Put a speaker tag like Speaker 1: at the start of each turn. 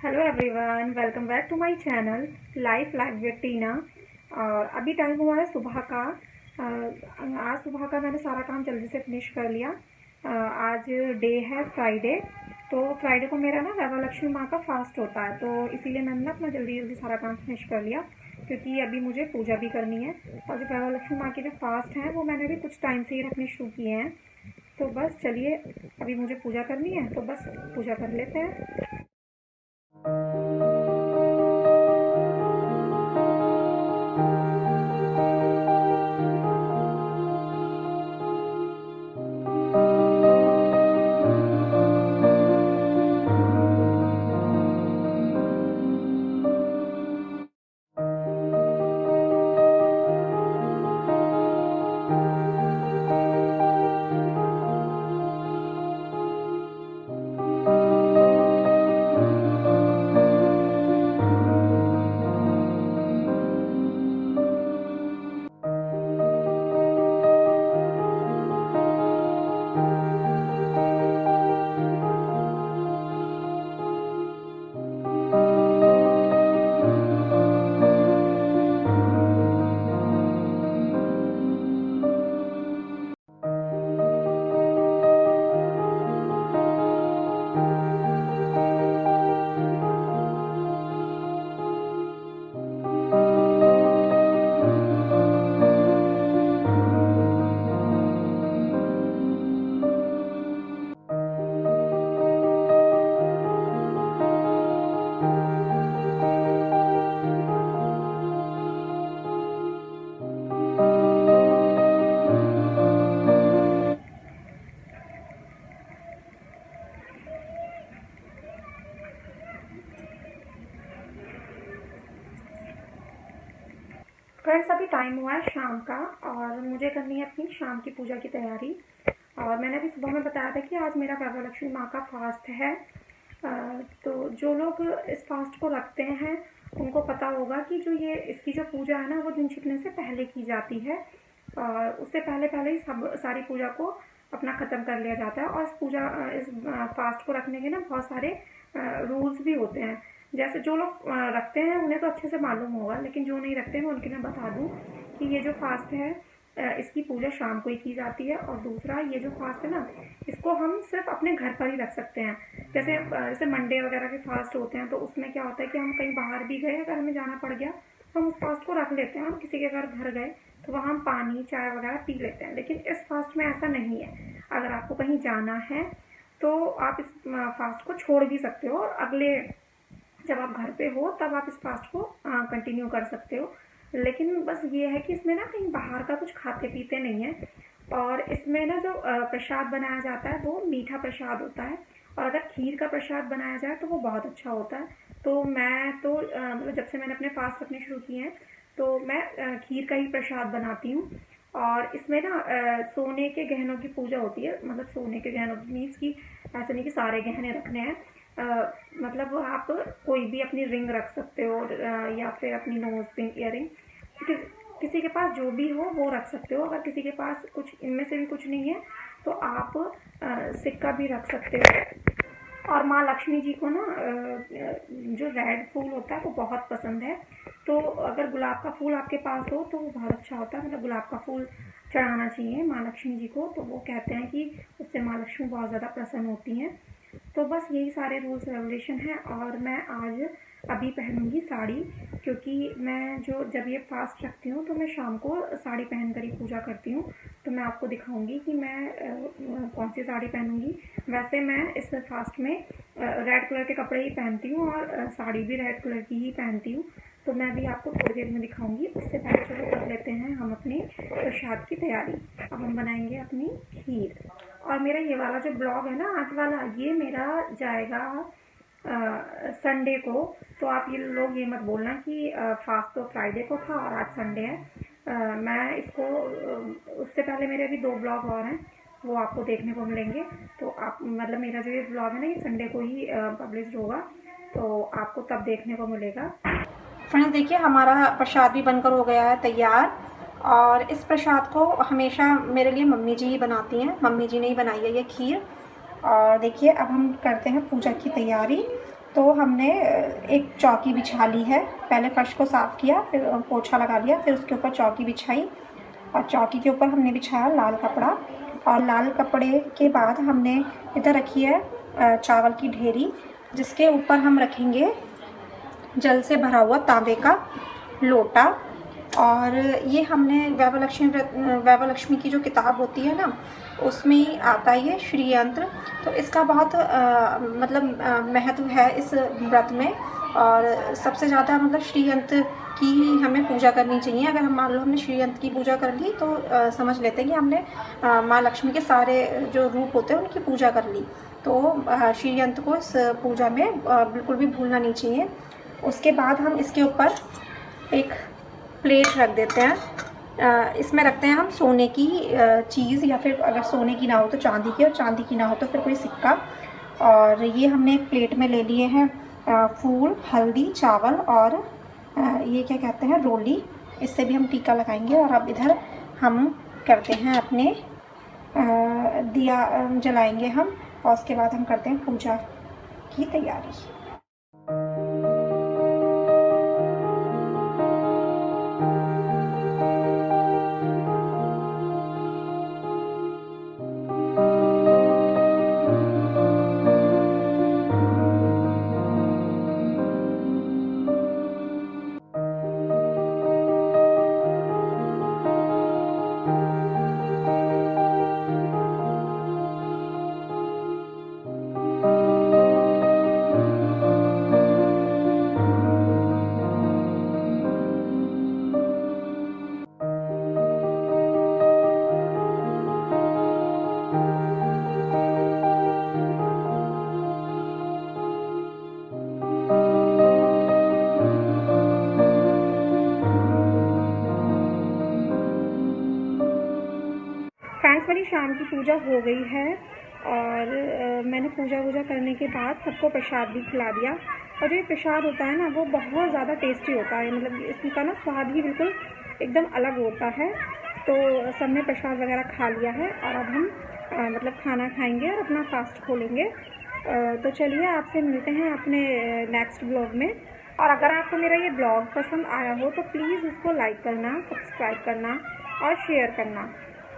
Speaker 1: Hello everyone, welcome back to my channel life life with Tina. और अभी time हुआ है सुबह का। आज सुबह का मैंने सारा काम जल्दी से फिनिश कर लिया। आज डे है फ्राइडे। तो फ्राइडे को मेरा ना वैभव लक्ष्मी माँ का फास्ट होता है, तो इसीलिए मैंने ना अपना जल्दी जल्दी सारा काम फिनिश कर लिया, क्योंकि अभी मुझे पूजा भी करनी है। और जो वैभव लक्ष्मी माँ के जो फास्ट हैं वो मैंने भी कुछ टाइम से ही रखने शुरू किए हैं। तो बस चलिए, अभी मुझे पूजा करनी है तो बस पूजा कर लेते हैं। फ्रेंड्स, अभी टाइम हुआ है शाम का और मुझे करनी है अपनी शाम की पूजा की तैयारी। और मैंने अभी सुबह में बताया था कि आज मेरा वैभव लक्ष्मी माँ का फास्ट है। तो जो लोग इस फास्ट को रखते हैं उनको पता होगा कि जो ये इसकी जो पूजा है ना, वो दिन छिपने से पहले की जाती है। और उससे पहले पहले ही सब सारी पूजा को अपना ख़त्म कर लिया जाता है। और इस फास्ट को रखने के ना बहुत सारे रूल्स भी होते हैं। जैसे जो लोग रखते हैं उन्हें तो अच्छे से मालूम होगा, लेकिन जो नहीं रखते हैं उनके मैं बता दूं कि ये जो फास्ट है इसकी पूजा शाम को ही की जाती है। और दूसरा, ये जो फास्ट है ना, इसको हम सिर्फ अपने घर पर ही रख सकते हैं। जैसे मंडे वगैरह के फास्ट होते हैं तो उसमें क्या होता है कि हम कहीं बाहर भी गए, अगर हमें जाना पड़ गया तो हम उस फास्ट को रख लेते हैं। हम किसी के घर गए तो वहाँ हम पानी चाय वगैरह पी लेते हैं, लेकिन इस फास्ट में ऐसा नहीं है। अगर आपको कहीं जाना है तो आप इस फास्ट को छोड़ भी सकते हो, और अगले जब आप घर पे हो तब आप इस फास्ट को कंटिन्यू कर सकते हो। लेकिन बस ये है कि इसमें ना कहीं बाहर का कुछ खाते पीते नहीं है। और इसमें ना जो प्रसाद बनाया जाता है वो मीठा प्रसाद होता है। और अगर खीर का प्रसाद बनाया जाए तो वो बहुत अच्छा होता है। तो मैं तो मतलब जब से मैंने अपने फास्ट रखने शुरू किए हैं तो मैं खीर का ही प्रसाद बनाती हूँ। और इसमें ना सोने के गहनों की पूजा होती है। मतलब सोने के गहनों मीन्स की ऐसा नहीं कि सारे गहने रखने हैं। मतलब आप कोई भी अपनी रिंग रख सकते हो, या फिर अपनी नोज पिन ईयरिंग, किसी के पास जो भी हो वो रख सकते हो। अगर किसी के पास कुछ इनमें से भी कुछ नहीं है तो आप सिक्का भी रख सकते हो। और माँ लक्ष्मी जी को ना जो रेड फूल होता है वो बहुत पसंद है। तो अगर गुलाब का फूल आपके पास हो तो वो बहुत अच्छा होता है। मतलब गुलाब का फूल चढ़ाना चाहिए माँ लक्ष्मी जी को। तो वो कहते हैं कि उससे माँ लक्ष्मी बहुत ज़्यादा प्रसन्न होती हैं। तो बस यही सारे रूल्स रेगुलेशन हैं। और मैं आज अभी पहनूंगी साड़ी, क्योंकि मैं जब ये फास्ट रखती हूँ तो मैं शाम को साड़ी पहन कर ही पूजा करती हूँ। तो मैं आपको दिखाऊंगी कि मैं कौन सी साड़ी पहनूंगी। वैसे मैं इस फास्ट में रेड कलर के कपड़े ही पहनती हूँ और साड़ी भी रेड कलर की ही पहनती हूँ। तो मैं भी आपको थोड़ी देर में दिखाऊंगी। उससे पहले चलो कर लेते हैं हम अपने प्रसाद की तैयारी। अब हम बनाएंगे अपनी खीर। और मेरा ये वाला जो ब्लॉग है ना आज वाला, ये मेरा जाएगा संडे को। तो आप ये लोग ये मत बोलना कि फास्ट तो फ्राइडे को था और आज संडे है। मैं इसको उससे पहले मेरे अभी 2 ब्लॉग और हैं, वो आपको देखने को मिलेंगे। तो आप मतलब मेरा जो ये ब्लॉग है ना, ये संडे को ही पब्लिश होगा, तो आपको तब देखने को मिलेगा। फ्रेंड्स, देखिए हमारा प्रसाद भी बनकर हो गया है तैयार। और इस प्रसाद को हमेशा मेरे लिए मम्मी जी ही बनाती हैं। मम्मी जी ने ही बनाई है ये खीर। और देखिए अब हम करते हैं पूजा की तैयारी। तो हमने एक चौकी बिछा ली है। पहले फर्श को साफ़ किया, फिर पोछा लगा लिया, फिर उसके ऊपर चौकी बिछाई और चौकी के ऊपर हमने बिछाया लाल कपड़ा। और लाल कपड़े के बाद हमने इधर रखी है चावल की ढेरी, जिसके ऊपर हम रखेंगे जल से भरा हुआ तांबे का लोटा। और ये हमने वैभवलक्ष्मी की जो किताब होती है ना, उसमें ही आता है ये श्री यंत्र। तो इसका बहुत महत्व है इस व्रत में। और सबसे ज़्यादा मतलब श्री यंत्र की ही हमें पूजा करनी चाहिए। अगर हम मान लो हमने श्री यंत्र की पूजा कर ली तो समझ लेते हैं कि हमने माँ लक्ष्मी के सारे जो रूप होते हैं उनकी पूजा कर ली। तो श्री यंत्र को इस पूजा में बिल्कुल भी भूलना नहीं चाहिए। उसके बाद हम इसके ऊपर एक प्लेट रख देते हैं। इसमें रखते हैं हम सोने की चीज़, या फिर अगर सोने की ना हो तो चांदी की, और चांदी की ना हो तो फिर कोई सिक्का। और ये हमने एक प्लेट में ले लिए हैं फूल, हल्दी, चावल और ये क्या कहते हैं, रोली। इससे भी हम टीका लगाएंगे। और अब इधर हम करते हैं अपने दिया जलाएंगे हम, और उसके बाद हम करते हैं पूजा की तैयारी। फ्रेंड्स, मेरी शाम की पूजा हो गई है और मैंने पूजा वूजा करने के बाद सबको प्रसाद भी खिला दिया। और जो ये प्रसाद होता है ना, वो बहुत ज़्यादा टेस्टी होता है। मतलब इसका ना स्वाद ही बिल्कुल एकदम अलग होता है। तो सबने प्रसाद वगैरह खा लिया है और अब हम खाना खाएंगे और अपना फास्ट खोलेंगे। तो चलिए आपसे मिलते हैं अपने नेक्स्ट ब्लॉग में। और अगर आपको मेरा ये ब्लॉग पसंद आया हो तो प्लीज़ उसको लाइक करना, सब्सक्राइब करना और शेयर करना।